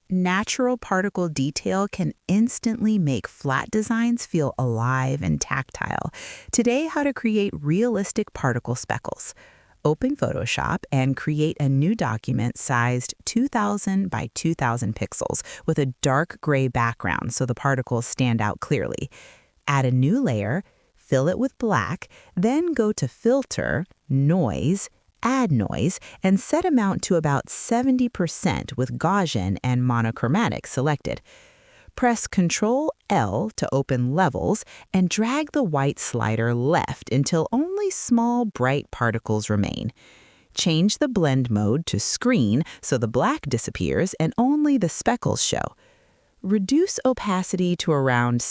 Natural particle detail can instantly make flat designs feel alive and tactile. Today, how to create realistic particle speckles. Open Photoshop and create a new document sized 2000 by 2000 pixels with a dark gray background so the particles stand out clearly. Add a new layer, fill it with black, then go to Filter, Noise, Add Noise, and set amount to about 70% with Gaussian and monochromatic selected. Press Ctrl-L to open Levels and drag the white slider left until only small, bright particles remain. Change the blend mode to Screen so the black disappears and only the speckles show. Reduce opacity to around